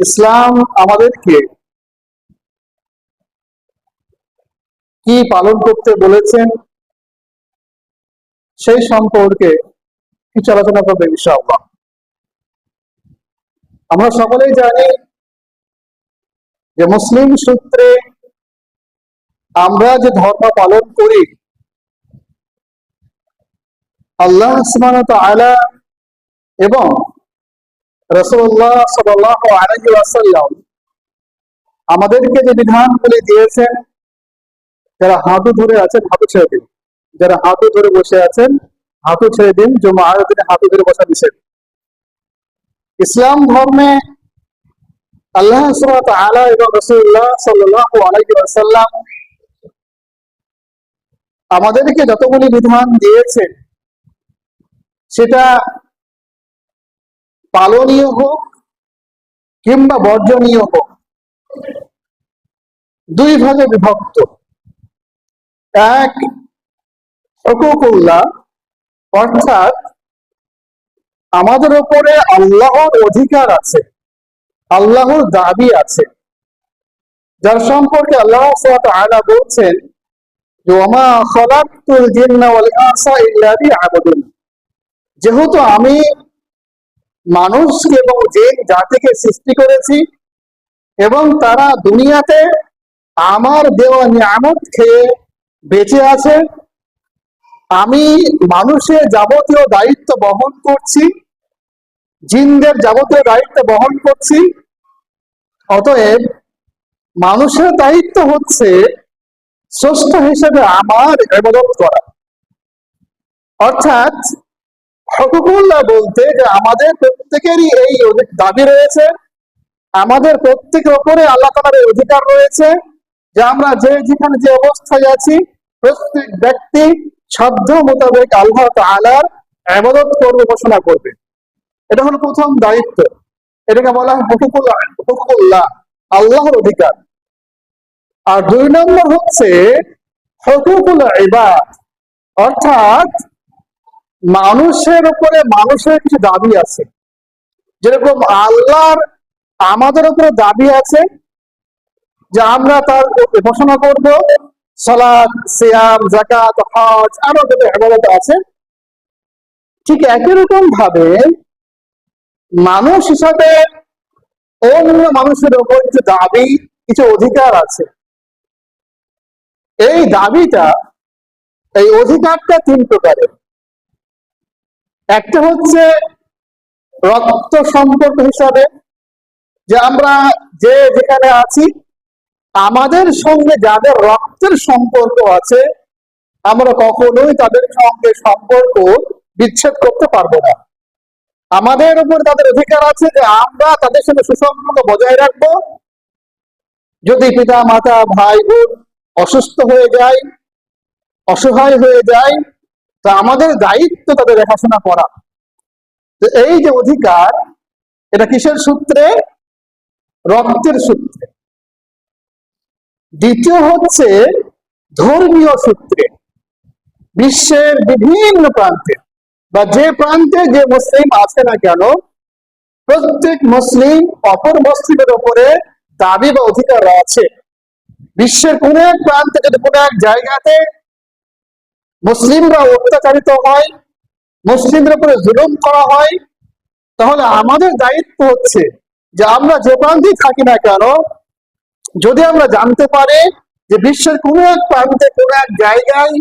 ইসলাম আমাদেরকে কি পালন করতে বলেছেন সেই সম্পর্কে কিছু আলোচনা করবে ইনশাআল্লাহ। আমরা সকলেই জানি যে মুসলিম সূত্রে আমরা যে ধর্ম পালন করি, আল্লাহ সুবহানাহু ওয়া তাআলা এবং রাসূলুল্লাহ সাল্লাল্লাহু আলাইহি ওয়াসাল্লাম আমাদেরকে যে বিধানগুলি দিয়েছেন, যারা হাঁটু ধরে আছেন হাঁটু ছেড়ে দিন, যারা হাঁটু ধরে বসে আছেন হাঁটু ছেড়ে দিন, জুমার দিনে হাঁটু ধরে বসা নিষেধ। ইসলাম ধর্মে আল্লাহ সুবহানাহু ওয়া তাআলা এবং রাসূলুল্লাহ সাল্লাল্লাহু আলাইহি ওয়াসাল্লাম আমাদেরকে যতগুলি বিধান দিয়েছেন, সেটা পালনীয় হোক কিংবা বর্জনীয় হোক, দুই ভাগে বিভক্ত। এক, হুকুকুল্লাহ, অর্থাৎ আমাদের উপরে আল্লাহর অধিকার আছে, আল্লাহর দাবি আছে, যার সম্পর্কে আল্লাহ সুবহানাহু ওয়া তাআলা বলছেন যে ওয়ামা খালাকতুল জিন্না ওয়াল ইনসা ইল্লা লিয়াবুদুন। যেহেতু আমি মানুষকে এবং জিন জাতিকে সৃষ্টি করেছি এবং তারা দুনিয়াতে আমার দেওয়া নিয়ামত খেয়ে বেঁচে আছে, আমি মানুষের যাবতীয় দায়িত্ব বহন করছি, জিনদের যাবতীয় দায়িত্ব বহন করছি। অতএব মানুষের দায়িত্ব হচ্ছে স্রষ্টা হিসেবে আমার ইবাদত করা। অর্থাৎ হুকুকুল্লাহ বলতে যে আমাদের প্রত্যেকেরই এই দাবি রয়েছে, আমাদের প্রত্যেকের উপরে আল্লাহ তাআলার অধিকার রয়েছে যে আমরা যে যেখানে যে অবস্থায় আছি, প্রত্যেক ব্যক্তি সাধ্য মোতাবেক আল্লাহ তাআলার ইবাদত করবে, ঘোষণা করবে। এটা হলো প্রথম দায়িত্ব, এটাকে বলা হয় হুকুকুল্লাহ, আল্লাহর অধিকার। আর দুই নম্বর হচ্ছে হুকুকুল ইবাদ, অর্থাৎ মানুষের উপরে মানুষের কিছু দাবি আছে। যেরকম আল্লাহর আমাদের উপরে দাবি আছে যে আমরা তার ঘোষণা করব সালাত, সিয়াম, যাকাত, হজ, আরো যত ইবাদত আছে, ঠিক একই রকম ভাবে মানুষ হিসাবে অন্য মানুষের উপর কিছু দাবি, কিছু অধিকার আছে। এই দাবিটা, এই অধিকারটা তিন প্রকারের। একটা হচ্ছে রক্ত সম্পর্ক হিসাবে, যে আমরা যে যেখানে আছি আমাদের সঙ্গে যাদের রক্তের সম্পর্ক আছে, আমরা কখনোই তাদের সঙ্গে সম্পর্ক বিচ্ছেদ করতে পারবো না। আমাদের উপর তাদের অধিকার আছে যে আমরা তাদের সঙ্গে সুসম্পর্ক বজায় রাখবো। যদি পিতা মাতা ভাই বোন অসুস্থ হয়ে যায়, অসহায় হয়ে যায়, তো আমাদের দায়িত্ব তাদের দেখাশোনা করা। তো এই যে অধিকার, এটা কিসের সূত্রে? রক্তের সূত্রে। দ্বিতীয় হচ্ছে ধর্মীয় সূত্রে। বিশ্বের বিভিন্ন প্রান্তে বা যে প্রান্তে যে মুসলিম আছে না কেন, প্রত্যেক মুসলিম অপর মুসলিমের উপরে দাবি বা অধিকার আছে। বিশ্বের কোন এক প্রান্তে যদি কোন এক জায়গাতে মুসলিমরা অত্যাচারিত হয়, মুসলিমদের উপরে জুলুম করা হয়, তাহলে আমাদের দায়িত্ব হচ্ছে যে আমরা যে প্রান্তেই থাকি না কেন, যদি আমরা জানতে পারি যে বিশ্বের কোন এক প্রান্তে কোন এক জায়গায়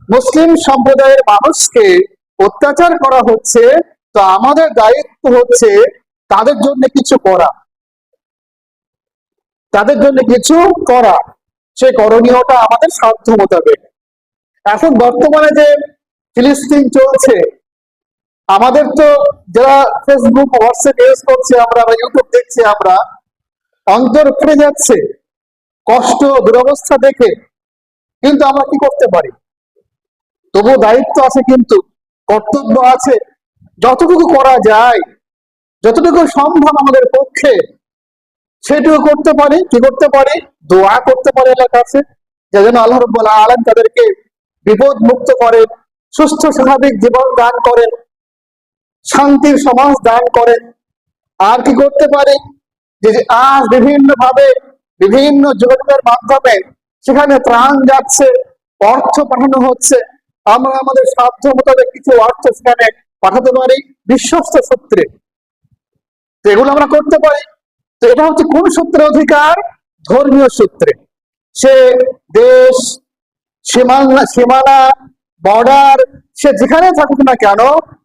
মুসলিম সম্প্রদায়ের মানুষকে অত্যাচার করা হচ্ছে, তো আমাদের দায়িত্ব হচ্ছে তাদের জন্য কিছু করা, তাদের জন্য কিছু করা। সে করণীয়টা আমাদের সাধ্য মোতাবেক। এখন বর্তমানে যে ফিলিস্তিন চলছে, আমাদের তো যারা ফেসবুক, হোয়াটসঅ্যাপ ইউজ করছে আমরা বা ইউটিউব দেখছি, আমরা অন্তর ফেটে যাচ্ছে কষ্ট, দুরবস্থা দেখে। কিন্তু আমরা কি করতে পারি? তবু দায়িত্ব আছে, কিন্তু কর্তব্য আছে। যতটুকু করা যায়, যতটুকু সম্ভব আমাদের পক্ষে, সেটুকু করতে পারি। কি করতে পারি? দোয়া করতে পারি আল্লাহর কাছে, যেন আল্লাহ রাব্বুল আলামিন তাদেরকে বিপদ মুক্ত করেন, সুস্থ স্বাভাবিক জীবন দান করেন, শান্তির সমাজ দান করেন। আর কি করতে পারি? যে আজ বিভিন্ন ভাবে বিভিন্ন যোগাযোগের মাধ্যমে সেখানে ত্রাণ যাচ্ছে, অর্থ পাঠানো হচ্ছে, আমরা আমাদের সাধ্য মোতাবেক কিছু অর্থ সেখানে পাঠাতে পারি বিশ্বস্ত সূত্রে, তো এগুলো আমরা করতে পারি। তো এটা হচ্ছে কোন সূত্রের অধিকার? ধর্মীয় সূত্রে। সে দেশ, সীমানা, বর্ডার, সে যেখানে থাকুক না কেন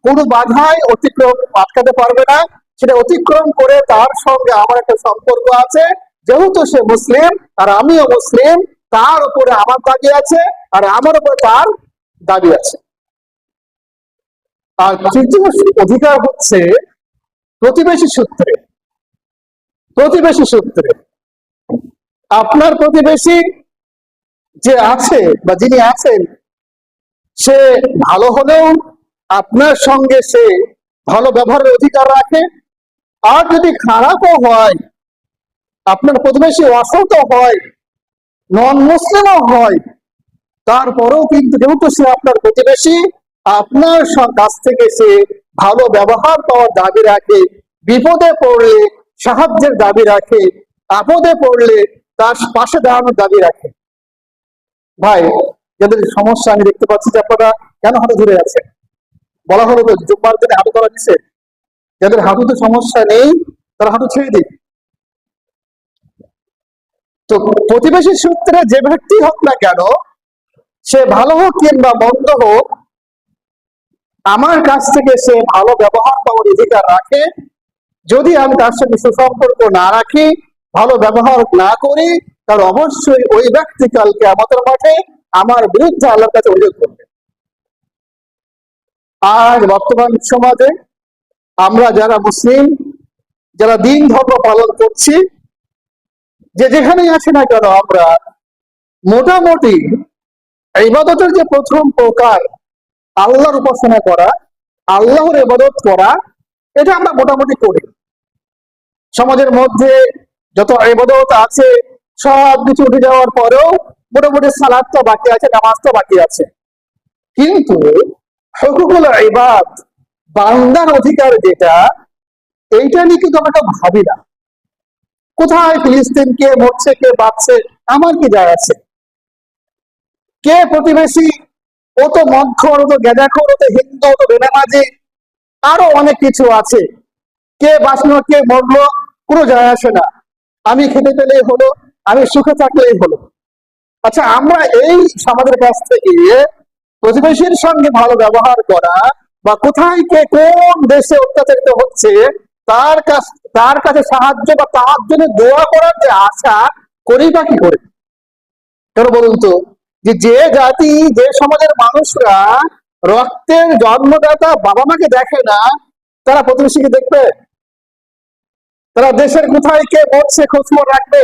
কোনো বাধাই অতিক্রম আটকাতে পারবে না। সেটা অতিক্রম করে তার সঙ্গে আমার একটা সম্পর্ক আছে, যেহেতু সে মুসলিম আর আমিও মুসলিম, তার উপরে আমার দাবি আছে আর আমার উপরে তার দাবি আছে। আর তৃতীয় অধিকার হচ্ছে প্রতিবেশী সূত্রে। প্রতিবেশী সূত্রে আপনার প্রতিবেশী যে আছে বা যিনি আছেন, সে ভালো হলেও আপনার সঙ্গে সে ভালো ব্যবহারের অধিকার রাখে। আর যদি খারাপও হয়, আপনার প্রতিবেশী অসৎ হয়, নন মুসলিমও হয়, তারপরেও কিন্তু যেহেতু সে আপনার প্রতিবেশী, আপনার কাছ থেকে সে ভালো ব্যবহার পাওয়ার দাবি রাখে, বিপদে পড়লে সাহায্যের দাবি রাখে, আপদে পড়লে তার পাশে দাঁড়ানোর দাবি রাখে। ভাই, যাদের সমস্যা আমি দেখতে পাচ্ছি যে আপনারা কেন হাঁটু ধরে আছেন, বলা হলো তো জুম্মার দিনে হাঁটু করা নিষেধ। যাদের হাঁটুতে সমস্যা নেই তারা হাঁটু ছেড়ে দিন। তো প্রতিবেশী সূত্রে যে ব্যক্তি হোক না কেন, সে ভালো হোক কিংবা মন্দ হোক, আমার কাছ থেকে সে ভালো ব্যবহার পাওয়ার অধিকার রাখে। যদি আমি তার সঙ্গে সুসম্পর্ক না রাখি, ভালো ব্যবহার না করি, তার অবশ্যই ওই ব্যক্তি কালকে আমাদের মাঠে আমার বিরুদ্ধে আল্লাহর কাছে অভিযোগ করবে। আর বর্তমান সমাজে আমরা যারা মুসলিম, যারা দিন ধর্ম পালন করছি, যে যেখানেই আছি না কেন, আমরা মোটামুটি ইবাদতের যে প্রথম প্রকার আল্লাহর উপাসনা করা, আল্লাহর ইবাদত করা, এটা আমরা মোটামুটি করি। সমাজের মধ্যে যত ইবাদত আছে সব কিছু উঠে যাওয়ার পরেও মোটামুটি সালাতটা বাকি আছে, নামাজটা বাকি আছে। কিন্তু হুকুকুল ইবাদ, বান্দার অধিকার যেটা, এইটা নিয়ে কিন্তু আমরা ভাবি না। কোথায় ফিলিস্তিন, কে মরছে, কে বাঁচছে, আমার কি যায় আছে? কে প্রতিবেশী, ও তো মদখোর, ও তো গেঁজাখোর, ও তো হিন্দু, ও তো বেনামাজি, আরো অনেক কিছু আছে। কে বাঁচলো, কে মরলো, কোনো যায় আসে না। আমি খেতে পেলেই হলো, আমি সুখে থাকলেই হলো। আচ্ছা, আমরা এই সমাজের কাছ থেকে প্রতিবেশীর সঙ্গে ভালো ব্যবহার করা, বা কোথায় কে কোন দেশে অত্যাচারিত হচ্ছে তার কাছে সাহায্য বা তার জন্য দোয়া করার যে আশা করি বা কি করে? কেন বলুন তো? যে জাতি, যে সমাজের মানুষরা রক্তের জন্মদাতা বাবা মাকে দেখে না, তারা প্রতিবেশীকে দেখবে? তারা দেশের কোথায় কে মরছে খোঁজখবর রাখবে?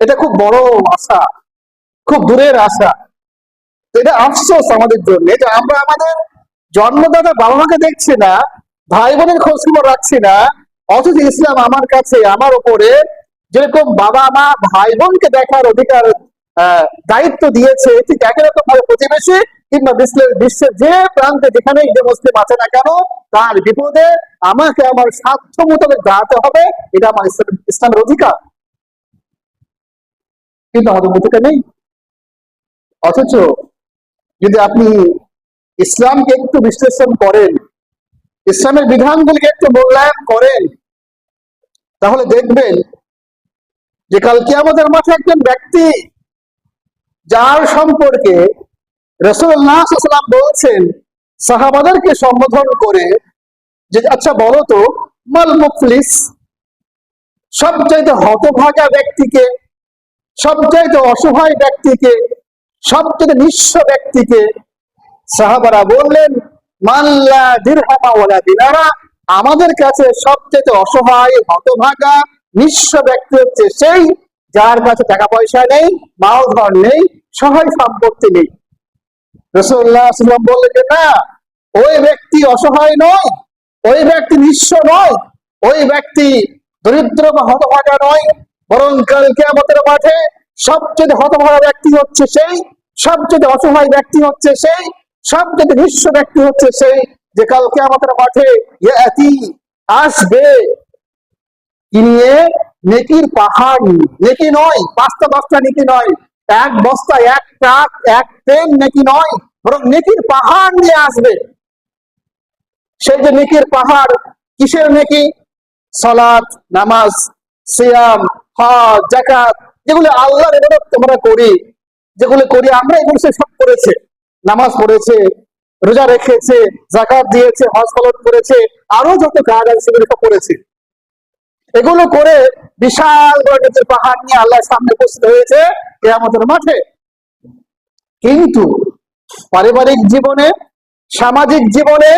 এটা খুব বড় আশা, খুব দূরের আশা। এটা আফসোস আমাদের জন্য যে আমরা আমাদের জন্মদাতা বাবা মাকে দেখছি না, ভাই বোনের খোঁজ খবর রাখছি না। অথচ ইসলাম আমার কাছে, আমার উপরে যেরকম বাবা মা ভাই বোনকে দেখার অধিকার, দায়িত্ব দিয়েছে, ঠিক একই রকম ভাবে প্রতিবেশী কিংবা বিশ্বের যে প্রান্তে যেখানেই যে মুসলিম আছে না কেন, তার বিপদে আমাকে আমার স্বার্থ মোতাবেক দাঁড়াতে হবে। এটা আমার ইসলামের অধিকার। কিন্তু আমাদের মধ্যে নেই। অথচ যদি আপনি ইসলামকে একটু বিশ্লেষণ করেন, ইসলামের বিধানগুলিকে একটু মূল্যায়ন করেন, তাহলে দেখবেন যে কাল কিয়ামতের মাঠে একজন ব্যক্তি, যার সম্পর্কে রাসূলুল্লাহ সাল্লাল্লাহু আলাইহি ওয়াসাল্লাম বলছেন সাহাবাদেরকে সম্বোধন করে যে, আচ্ছা বলো তো, মাল মুফলিস, সবচাইতে হতভাগা ব্যক্তিকে, সবচাইতে অসহায় ব্যক্তিকে, সবচেয়ে নিঃস্ব ব্যক্তিকে? সাহাবারা বললেন, মাল্লা দিরহামা ওয়ালা দিনারা, আমাদের কাছে সবচেয়ে অসহায়, হতভাগা, নিঃস্ব ব্যক্তি হচ্ছে সেই যার কাছে টাকা পয়সা নেই, মালধন নেই, সহায় সম্পত্তি নেই। রাসূলুল্লাহ সাল্লাল্লাহু আলাইহি ওয়াসাল্লাম বললেন যে না, ওই ব্যক্তি অসহায় নয়, ওই ব্যক্তি নিঃস্ব নয়, ওই ব্যক্তি দরিদ্র বা হতভাগা নয়, বরং কাল কিয়ামতের মাঠে সবচেয়ে হতভাগা ব্যক্তি হচ্ছে সেই, সবচেয়ে অসহায় ব্যক্তি হচ্ছে সেই, সবচেয়ে নিঃস্ব ব্যক্তি হচ্ছে সেই, যে কাল কিয়ামতের মাঠে ইয়াতি, আসবে, কি নিয়ে? নেকির পাহাড় নিয়ে। নেকি নয় 5টা 10টা নেকি নয়, এক বস্তা, এক ট্রাক, এক ট্রেন নেকি নয়, বরং নেকির পাহাড় নিয়ে আসবে। সেই যে নেকির পাহাড়, কিসের নেকি? সালাত, নামাজ, সিয়াম, হজ, যাকাত, যেগুলো আল্লাহর ইবাদত আমরা করি, যেগুলো করি আমরা, এগুলো সে সব করেছে। নামাজ পড়েছে, রোজা রেখেছে, যাকাত দিয়েছে, হজ পালন করেছে, আরো যত কাজ আছে সেগুলো সব করেছে। এগুলো করে বিশাল বড় নেকির পাহাড় নিয়ে আল্লাহর সামনে উপস্থিত হয়েছে কিয়ামতের মাঠে। কিন্তু পারিবারিক জীবনে, সামাজিক জীবনে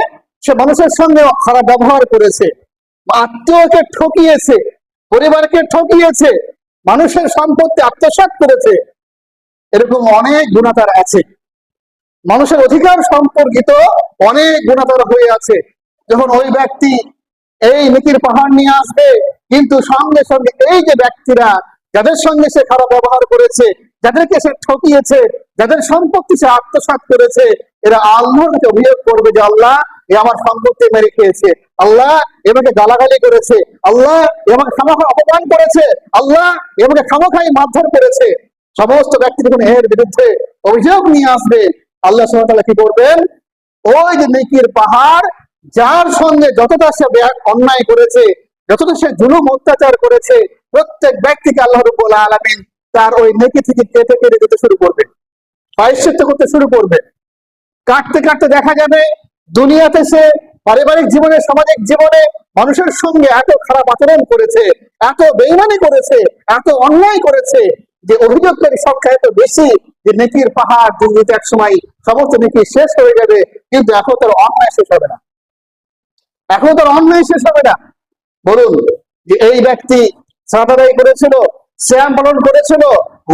সে মানুষের সঙ্গে খারাপ ব্যবহার করেছে, আত্মীয়কে ঠকিয়েছে, পরিবারকে ঠকিয়েছে, মানুষের সম্পত্তি আত্মসাৎ করেছে। এরকম অনেক গুনাহ তার আছে। মানুষের অধিকার সম্পর্কিত অনেক গুনাহ তার হয়ে আছে। যখন ওই ব্যক্তি এই নেকির পাহাড় নিয়ে আসবে, কিন্তু সঙ্গে সঙ্গে এই যে ব্যক্তিরা যাদের সঙ্গে সে খারাপ ব্যবহার করেছে, যাদেরকে সে ঠকিয়েছে, যাদের সম্পত্তি সে আত্মসাৎ করেছে, এরা আল্লাহর কাছে অভিযোগ করবে যে আল্লাহ এ আমার সম্পত্তি মেরে খেয়েছে, আল্লাহ এবাকে গালাগালি করেছে, আল্লাহ এবাকে খামাখা অপমান করেছে, আল্লাহ এবাকে খামাখাই মারধর করেছে। সমস্ত ব্যক্তি যখন এর বিরুদ্ধে অভিযোগ নিয়ে আসবে, আল্লাহ সুবহানাহু ওয়া তাআলা কি করবেন? ওই যে নেকির পাহাড়, যার সঙ্গে যতটা সে অন্যায় করেছে, যতটা সে জুলুম অত্যাচার করেছে, প্রত্যেক ব্যক্তিকে আল্লাহ রাব্বুল আলামিন তার ওই নেকি থেকে কেটে কেটে দিতে শুরু করবে, প্রায়শ্চিত্ত করতে শুরু করবে। কাটতে কাটতে দেখা যাবে দুনিয়াতে সে পারিবারিক জীবনে, সামাজিক জীবনে মানুষের সঙ্গে এত খারাপ আচরণ করেছে, এত বেঈমানি করেছে, এত অন্যায় করেছে, যে অভিযোগকারী সংখ্যা এত বেশি যে নেকির পাহাড় দিল্লিতে এক সময় সমস্ত নেকি শেষ হয়ে যাবে, কিন্তু এখন তার অন্যায় শেষ হবে না, এখন তার অন্যায় শেষ হবে না। বলুন যে এই ব্যক্তি সালাত আদায় করেছিল, সিয়াম পালন করেছিল,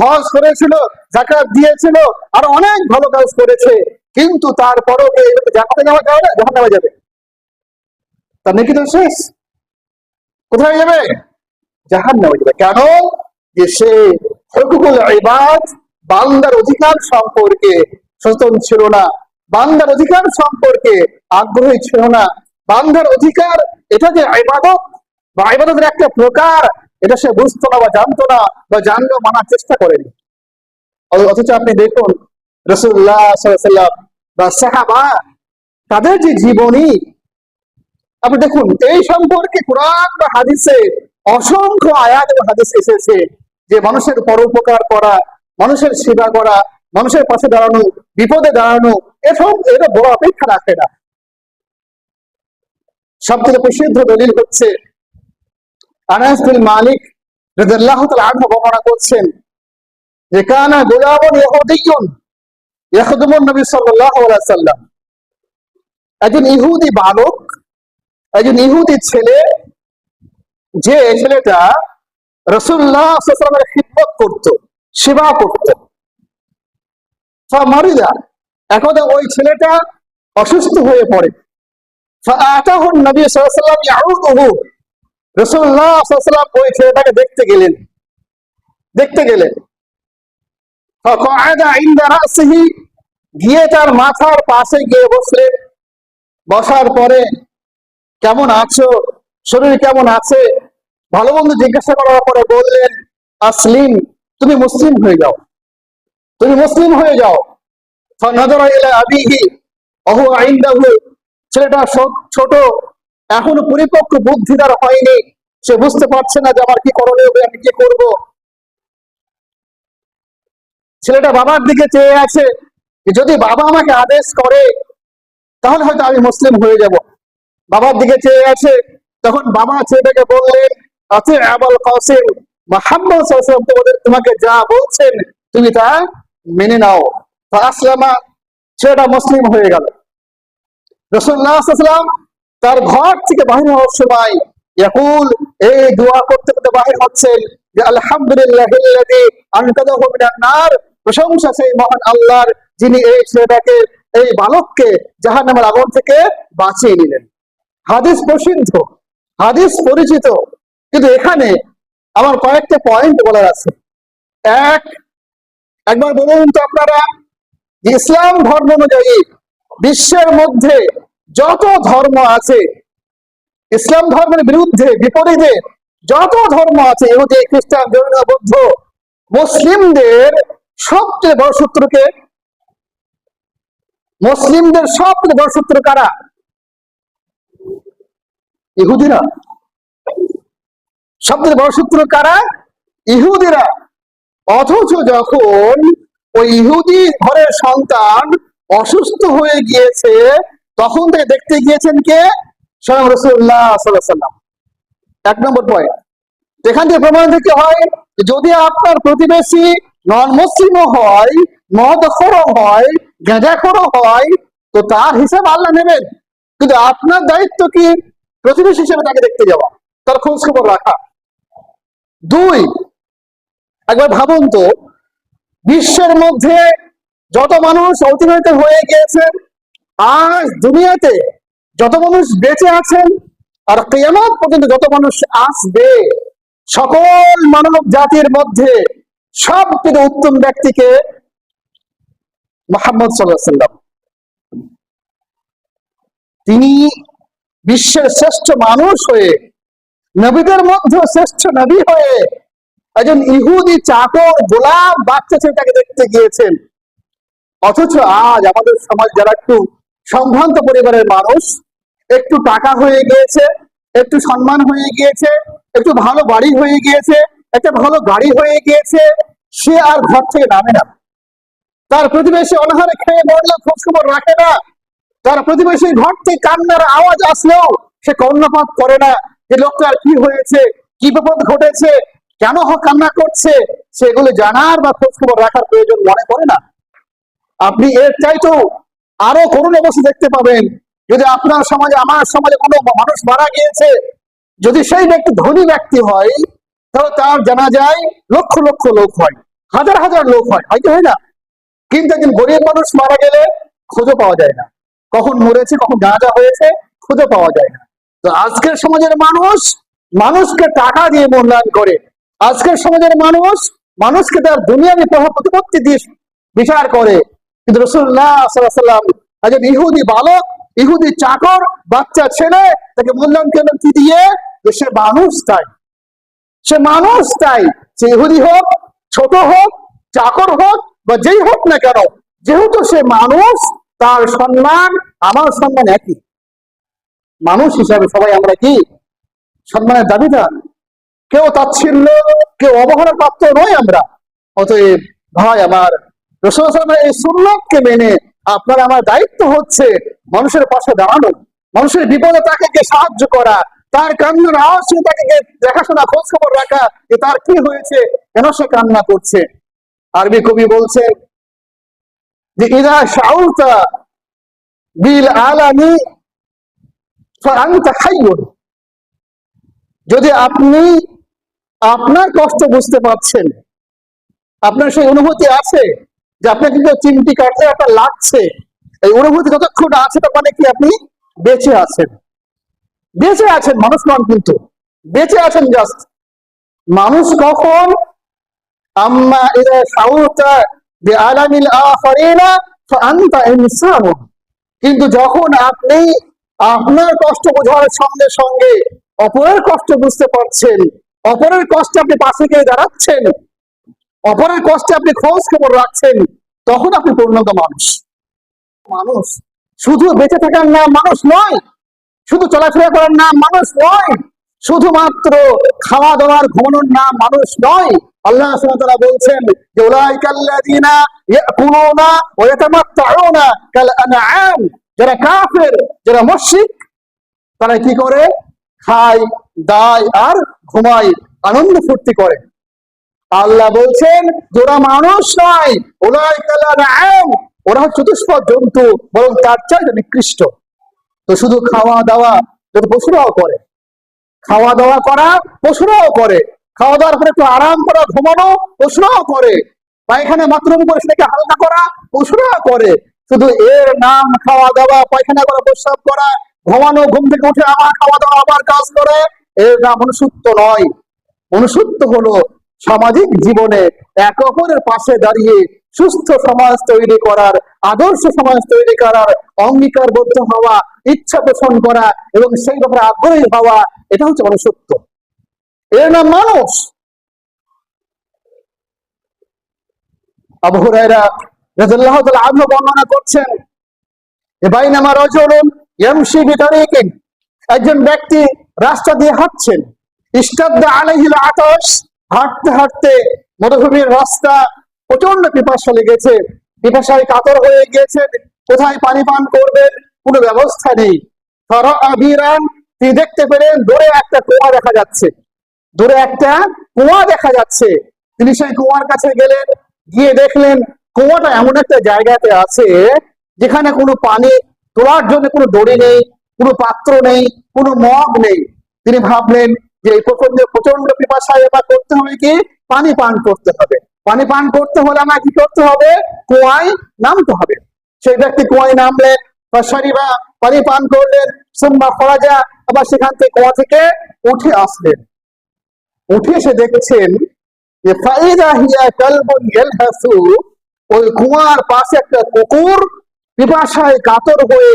হজ করেছিল, যাকাত দিয়েছিল, আর অনেক ভালো কাজ করেছে, কিন্তু তারপরও কি জান্নাতে যাওয়া যাবে না? জাহান্নামে যাবে। তার নেকি তো শেষ। কোথায় যাবে? জাহান্নামে যাবে। কেন? যে সে হুকুকুল ইবাদ, বান্দার অধিকার সম্পর্কে সচেতন ছিল না, বান্দার অধিকার সম্পর্কে আগ্রহী ছিল না। বান্দার অধিকার এটা যে ইবাদত বা ইবাদতের একটা প্রকার, এটা সে বুঝতো না বা জানতো না, বা জানলেও মানার চেষ্টা করেনি। অথচ আপনি দেখুন রাসূলুল্লাহ সাল্লাল্লাহু আলাইহি ওয়াসাল্লাম বা সাহাবা, তাদের যে জীবনী আপনি দেখুন, এই সম্পর্কে কোরআন বা হাদিসে অসংখ্য আয়াত এবং হাদিস এসেছে যে মানুষের পরোপকার করা, মানুষের সেবা করা, মানুষের পাশে দাঁড়ানো, বিপদে দাঁড়ানো, এসব এরা বড় অপেক্ষা রাখে না। সবথেকে প্রসিদ্ধ দলিল হচ্ছে আনাস বিন মালিক রাদিয়াল্লাহু তাআলা আনহু বর্ণনা করছেন যে কানা গোলামুন ইহুদিয়্যুন ইয়াখদুমুন নবী সাল্লাল্লাহু আলাইহি ওয়াসাল্লাম। একজন ইহুদি বালক, একজন ইহুদি ছেলে, যে ছেলেটা রাসূলুল্লাহ সাল্লাল্লাহু আলাইহি ওয়াসাল্লামের খিদমত করত, সেবা করত। ফামারিদা, একদা ওই ছেলেটা অসুস্থ হয়ে পড়ে। ফাআতাহু নবী সাল্লাল্লাহু আলাইহি ওয়াসাল্লাম ইয়াউদুহু, রাসূলুল্লাহ সাল্লাল্লাহু আলাইহি ওয়াসাল্লাম ওই ছেলেটাকে দেখতে গেলেন। ফাকাআদা ইনদা রাসিহি, গিয়ে তার মাথার পাশে গিয়ে বসলেন। বসার পরে কেমন আছো, শরীর কেমন আছে, ভালো মন্দ জিজ্ঞাসা করার পরে বললেন আসলিম, তুমি মুসলিম হয়ে যাও, তুমি মুসলিম হয়ে যাও। ফানাযারা ইলা আবিহি ওয়া হুয়া ইনদাহু, ছেলেটা ছোট, এখনো পরিপক্ক বুদ্ধি তার হয়নি, সে বুঝতে পারছে না যে আমার কি করণীয়, আমি কি করব। ছেলেটা বাবার দিকে চেয়ে আছে, যদি বাবা আমাকে আদেশ করে তাহলে হয়তো আমি মুসলিম হয়ে যাব। বাবার দিকে চেয়ে আছে। তখন বাবা ছেলেটাকে বললেন আতে আবুল কাসিম, মুহাম্মদ সাল্লাল্লাহু আলাইহি ওয়াসাল্লাম তোমাকে যা বলছেন তুমি তা মেনে নাও। ফাসলামা, ছেলেটা মুসলিম হয়ে গেল। রাসূলুল্লাহ সাল্লাল্লাহু আলাইহি ওয়াসাল্লাম তার ঘর থেকে বাহির হওয়ার সময় ইয়াকুল, এই দোয়া করতে করতে বাহির হচ্ছেন যে আলহামদুলিল্লাহিল্লাযী আনকাযাহু মিনান নার, প্রশংসা সেই মহান আল্লাহর যিনি এই ছেলেটাকে, এই বালককে জাহান্নামের আগুন থেকে বাঁচিয়ে নিলেন। হাদিস প্রসিদ্ধ, হাদিস পরিচিত, কিন্তু এখানে আমার কয়েকটা পয়েন্ট বলার আছে। একবার বলুন তো আপনারা, যে ইসলাম ধর্ম অনুযায়ী বিশ্বের মধ্যে যত ধর্ম আছে, ইসলাম ধর্মের বিরুদ্ধে বিপরীতে যত ধর্ম আছে, ইহুদি, খ্রিস্টান, জৈন, বৌদ্ধ, মুসলিমদের সবচেয়ে বড় শত্রুকে, মুসলিমদের সবচেয়ে বড় শত্রু কারা? ইহুদিরা। সবচেয়ে বড় শত্রু কারা? ইহুদিরা। অথচ যখন ওই ইহুদি ঘরের সন্তান অসুস্থ হয়ে গিয়েছে, তখন থেকে দেখতে গিয়েছেন কে? স্বয়ং রাসূলুল্লাহ সাল্লাল্লাহু আলাইহি ওয়াসাল্লাম। 1 নম্বর পয়েন্ট। এখান থেকে প্রমাণ দিতে হয়, যদি আপনার প্রতিবেশী নন মুসলিমও হয়, মদখোরও হয়, গাঁজাখোরও হয়, তো তার হিসাব আল্লাহ নেবেন। কিন্তু আপনার দায়িত্ব কি? প্রতিবেশী হিসেবে তাকে দেখতে যাওয়া, তার খোঁজ খবর রাখা। 2, একবার ভাবুন তো, বিশ্বের মধ্যে যত মানুষ অতিবাহিত হয়ে গিয়েছে, আজ দুনিয়াতে যত মানুষ বেঁচে আছেন, আর কিয়ামত পর্যন্ত যত মানুষ আসবে, সকল মানব জাতির মধ্যে সবচেয়ে উত্তম ব্যক্তিকে মুহাম্মদ সাল্লাল্লাহু আলাইহি ওয়াসাল্লাম। তিনি বিশ্বের শ্রেষ্ঠ মানুষ হয়ে, নবীদের মধ্যে শ্রেষ্ঠ নবী হয়ে, একজন ইহুদি চাকর গোলাম বাচ্চা ছেলেটাকে দেখতে গিয়েছেন। অথচ আজ আমাদের সমাজ যারা একটু সম্ভ্রান্ত পরিবারের মানুষ, একটু টাকা হয়ে গিয়েছে, একটু সম্মান হয়ে গিয়েছে, একটু ভালো বাড়ি হয়ে গিয়েছে, একটা ভালো গাড়ি হয়ে গিয়েছে, সে আর ঘর থেকে নামে না। তার প্রতিবেশী অনাহারে খেয়ে মরলে খোঁজ খবর রাখে না। তার প্রতিবেশী ঘর থেকে কান্নার আওয়াজ আসলেও সে কর্ণপাত করে না, যে লোকটার কি হয়েছে, কি বিপদ ঘটেছে, কেন কান্না করছে, সেগুলো জানার বা খোঁজ খবর রাখার প্রয়োজন মনে করে না। আপনি এর চাইতেও আরো করুণ অবস্থা দেখতে পাবেন, যদি আপনার সমাজে, আমার সমাজে কোনো মানুষ মারা গিয়েছে, যদি সেই ব্যক্তি ধনী ব্যক্তি হয়, তাহলে তার জানা যায় লক্ষ লক্ষ লোক হয়, হাজার হাজার লোক হয়, হয়তো হয় না। কিন্তু একজন গরিব মানুষ মারা গেলে খোঁজও পাওয়া যায় না, কখন মরেছে, কখন জানাজা হয়েছে, খুঁজে পাওয়া যায় না। তো আজকের সমাজের মানুষ মানুষকে টাকা দিয়ে মূল্যায়ন করে। আজকের সমাজের মানুষ মানুষকে তার দুনিয়াবি প্রভাব প্রতিপত্তি দিয়ে বিচার করে। কিন্তু রাসূলুল্লাহ সাল্লাল্লাহু আলাইহি ওয়াসাল্লাম একজন ইহুদি বালক, ইহুদি চাকর, বাচ্চা ছেলে, তাকে মূল্যায়ন করলেন কি দিয়ে? যে সে মানুষ, তাই সে মানুষ, তাই সে ইহুদি হোক, ছোট হোক, চাকর হোক, বা যেই হোক না কেন, যেহেতু সে মানুষ, তার সম্মান আমার সম্মান একই। মানুষ হিসাবে সবাই আমরা কি সম্মানের দাবিদার? কেউ তাচ্ছিল্য, কেউ অবহেলার পাত্র নয় আমরা। অতএব ভাই আমার, রাসূল সাল্লাল্লাহু আলাইহি ওয়াসাল্লামের এই সুন্নাতকে মেনে আপনার আমার দায়িত্ব হচ্ছে মানুষের পাশে দাঁড়ানো, মানুষের বিপদে তাকে সাহায্য করা, তার কান্নার আওয়াজ শুনে তাকে দেখাশোনা, খোঁজ খবর রাখা, যে তার কি হয়েছে, কেন সে কান্না করছে। আরবি কবি বলছে যে ইযা শাউরতা বিল আলামি ফাআনতা হাইয়ুন, যদি আপনি আপনার কষ্ট বুঝতে পারছেন, আপনার সেই অনুভূতি আছে যে আপনার কিন্তু চিমটি কাটলে আপনার লাগছে, এই অনুভূতি যতক্ষণ আছে, তার মানে কি আপনি বেঁচে আছেন। বেঁচে আছেন, মানুষ নন, কিন্তু বেঁচে আছেন জাস্ট। মানুষ কখন? আম্মা ইযা শাউরতা বিআলামিল আখারিনা ফাআনতা ইনসানুন, কিন্তু যখন আপনি আপনার কষ্ট বোঝার সঙ্গে সঙ্গে অপরের কষ্ট বুঝতে পারছেন, অপরের কষ্টে আপনি পাশে গিয়ে দাঁড়াচ্ছেন, অপরের কষ্টে আপনি খোঁজ খবর রাখছেন, তখন আপনি পূর্ণাঙ্গ মানুষ। মানুষ শুধু বেঁচে থাকার নাম মানুষ নয়, শুধু চলাফেরা করার নাম মানুষ নয়, শুধুমাত্র খাওয়া দাওয়ার ঘুমানোর নাম মানুষ নয়। আল্লাহ সুবহানাহু ওয়া তাআলা বলছেন যে উলাইকাল্লাযিনা ইয়াকুলুনা ওয়া ইয়াতামাত্তাউনা কাল আনআম, যারা কাফের, যারা মুশরিক, তারা কি করে? খায়, দায় আর ঘুমায়, আনন্দ ফুর্তি করে। আল্লাহ বলছেন ওরা মানুষ নয়, উলাইকাল আনআম, ওরা চতুষ্পদ জন্তু, বরং তার চাইতে নিকৃষ্ট। তো শুধু খাওয়া দাওয়া, যদি পশুরাও করে, খাওয়া দাওয়া করা পশুরাও করে, খাওয়া দাওয়ার পরে একটু আরাম করা, ঘুমানো পশুরাও করে, পায়খানা বাথরুম করে সেটাকে হালকা করা পশুরাও করে। শুধু এর নাম খাওয়া দাওয়া, পায়খানা করা, প্রস্রাব করা, ঘুমানো, ঘুম থেকে উঠে আবার খাওয়া দাওয়া, আবার কাজ করে, এর নাম মনুষ্যত্ব নয়। মনুষ্যত্ব হলো সামাজিক জীবনে একে অপরের পাশে দাঁড়িয়ে সুস্থ সমাজ তৈরি করার, আদর্শ সমাজ তৈরি করার অঙ্গীকারবদ্ধ হওয়া, ইচ্ছা পোষণ করা এবং সেই ব্যাপারে আগ্রহী হওয়া, এটা হচ্ছে মনুষ্যত্ব। এর নাম মানুষ। আবু হুরায়রা রাদিয়াল্লাহু তাআলা আনহু বর্ণনা করছেন, বাইনামা রাজুলুন ইয়ামশি বিতারিকিন, একজন ব্যক্তি রাস্তা দিয়ে হাঁটছেন, ইশতাদ্দা আলাইহিল আতাশ, হাঁটতে হাঁটতে মরুভূমির রাস্তা, প্রচন্ড পিপাসা লেগেছে, পিপাসায় কাতর হয়ে গিয়েছেন, কোথায় পানি পান করবেন কোনো ব্যবস্থা নেই। ফারাআ বিরান, তিনি দেখতে পেলেন দূরে একটা কুয়া দেখা যাচ্ছে, দূরে একটা কুয়া দেখা যাচ্ছে। তিনি সেই কুয়ার কাছে গেলেন, গিয়ে দেখলেন কুয়াটা এমন একটা জায়গাতে আছে যেখানে কোনো পানি তোলার জন্য কোনো দড়ি নেই, কোনো পাত্র নেই, কোনো মগ নেই। তিনি ভাবলেন যে এই প্রচন্ড প্রচন্ড পিপাসায় এবার করতে হবে কি, পানি পান করতে হবে। পানি পান করতে হলে আমার কি করতে হবে, কুয়ায় নামতে হবে। সেই ব্যক্তি কুয়ায় নামলেন, ফাশারিবা, পানি পান করলেন, সুম্মা খরাজা, আবার সেখান থেকে কুয়া থেকে উঠে আসলেন। উঠে এসে দেখছেন যে ফাইদা হিয়া কালবুন ইয়ালহাসু, ওই কুয়ার পাশে একটা কুকুর পিপাসায় কাতর হয়ে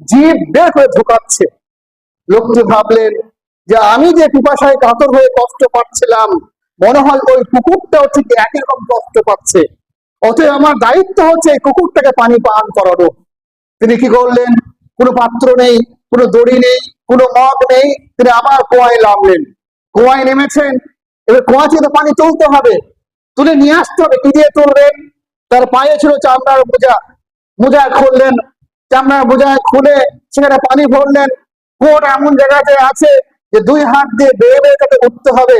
জিভ বের করে ঢোকাচ্ছে। লোকটি ভাবলেন যে আমি যে পিপাসায় কাতর হয়ে কষ্ট পাচ্ছিলাম, মনে হয় ওই কুকুরটাও ঠিক একই রকম কষ্ট পাচ্ছে, অতএব আমার দায়িত্ব হচ্ছে এই কুকুরটাকে পানি পান করানো। তিনি কি করলেন, কোনো পাত্র নেই, কোনো দড়ি নেই, কোনো মগ নেই, তিনি আবার কুয়ায় নামলেন। কুয়ায় নেমেছেন, এবার কুয়া থেকে পানি তুলতে হবে, তুলে নিয়ে আসতে হবে। কি দিয়ে তুলবেন, তার পায়ে ছিল চামড়ার মোজা, মোজা খুললেন, চামড়ার মোজা খুলে সেখানে পানি ভরলেন। কুয়োটা এমন জায়গাতে আছে যে দুই হাত দিয়ে বেয়ে বেয়ে তাকে উঠতে হবে।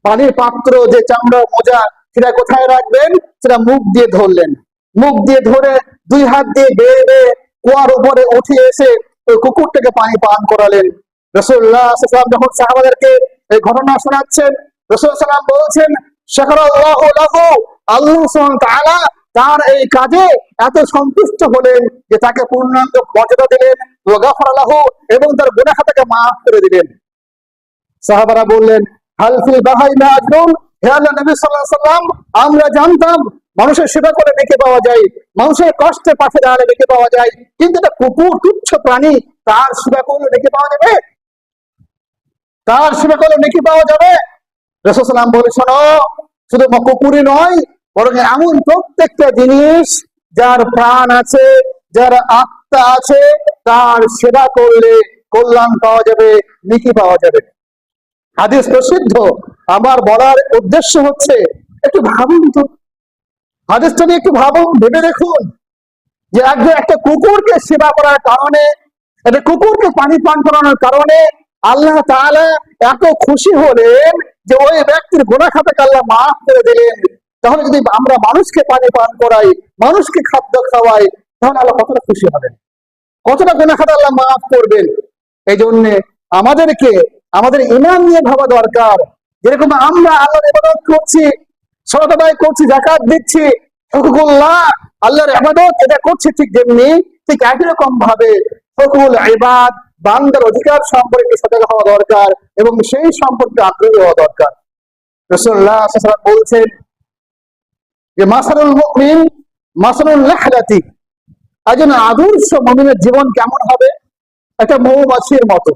পানির পাত্র যে চামড়ার মোজা, সেটা কোথায় রাখবেন, সেটা মুখ দিয়ে ধরলেন, মুখ দিয়ে ধরে দুই হাত দিয়ে বেয়ে বেয়ে কুয়ার উপরে উঠে এসে ওই কুকুরটাকে পানি পান করালেন। রাসূলুল্লাহ সাল্লাল্লাহু আলাইহি ওয়াসাল্লাম যখন সাহাবাদেরকে এই ঘটনা শোনাচ্ছেন, রাসূল সাল্লাল্লাহু আলাইহি ওয়াসাল্লাম বলছেন, শাকারাল্লাহু লাহু, আল্লাহ সুবহানাহু ওয়া তাআলা তার এই কাজে এত সন্তুষ্ট হলেন যে তাকে পূর্ণাঙ্গ মর্যাদা দিলেন, ওয়া গাফারা লাহু, এবং তার গুনাহ খাতাকে মাফ করে দিলেন। সাহাবারা বললেন, হাল ফিল বাহাইমা আজরুন, হে আল্লাহর নবী সাল্লাল্লাহু আলাইহি ওয়াসাল্লাম, আমরা জানতাম মানুষের সেবা করে নেকি পাওয়া যায়, মানুষের কষ্টে পাশে দাঁড়ালে নেকি পাওয়া যায়, কিন্তু এটা কুকুর, তুচ্ছ প্রাণী, তার সেবা করলে নেকি পাওয়া যাবে, তার সেবা করলে নেকি পাওয়া যাবে? রাসূল সাল্লাল্লাহু আলাইহি ওয়াসাল্লাম বলে, শোনো, শুধু কুকুরই নয়, বরং এমন প্রত্যেকটা জিনিস যার প্রাণ আছে, যার আত্মা আছে, তার সেবা করলে কল্যাণ পাওয়া যাবে, নেকি পাওয়া যাবে। হাদিস প্রসিদ্ধ। আমার বলার উদ্দেশ্য হচ্ছে, একটু ভাবুন তো, হাদিসটা নিয়ে একটু ভাবুন, ভেবে দেখুন যে একটা কুকুরকে সেবা করার কারণে, একটা কুকুরকে পানি পান করানোর কারণে আল্লাহ তাআলা এত খুশি হলেন যে ওই ব্যক্তির গুনাহ খাতাকে আল্লাহ মাফ করে দিলেন। তাহলে যদি আমরা মানুষকে পানি পান করাই, মানুষকে খাদ্য খাওয়াই, তাহলে আল্লাহ কতটা খুশি হবেন, কতটা গুনাহ খাতা আল্লাহ মাফ করবেন। এই জন্য আমাদেরকে আমাদের ঈমান নিয়ে ভাবা দরকার। যেরকম আমরা আল্লাহর ইবাদত করছি, সালাত আদায় করছি, যাকাত দিচ্ছি, হুকুকুল্লাহ, আল্লাহর ইবাদত এটা করছি, ঠিক একই রকম ভাবে হুকুকুল ইবাদ, বান্দার অধিকার সম্পর্কে সজাগ হওয়া দরকার এবং সেই সম্পর্কে আগ্রহী হওয়া দরকার। রাসূলুল্লাহ সাল্লাল্লাহু আলাইহি ওয়াসাল্লাম বলছেন যে মাসালুল মুমিন মাসালুল লাহলাতি, একজন আদর্শ মুমিনের জীবন কেমন হবে, একটা মৌমাছির মতো।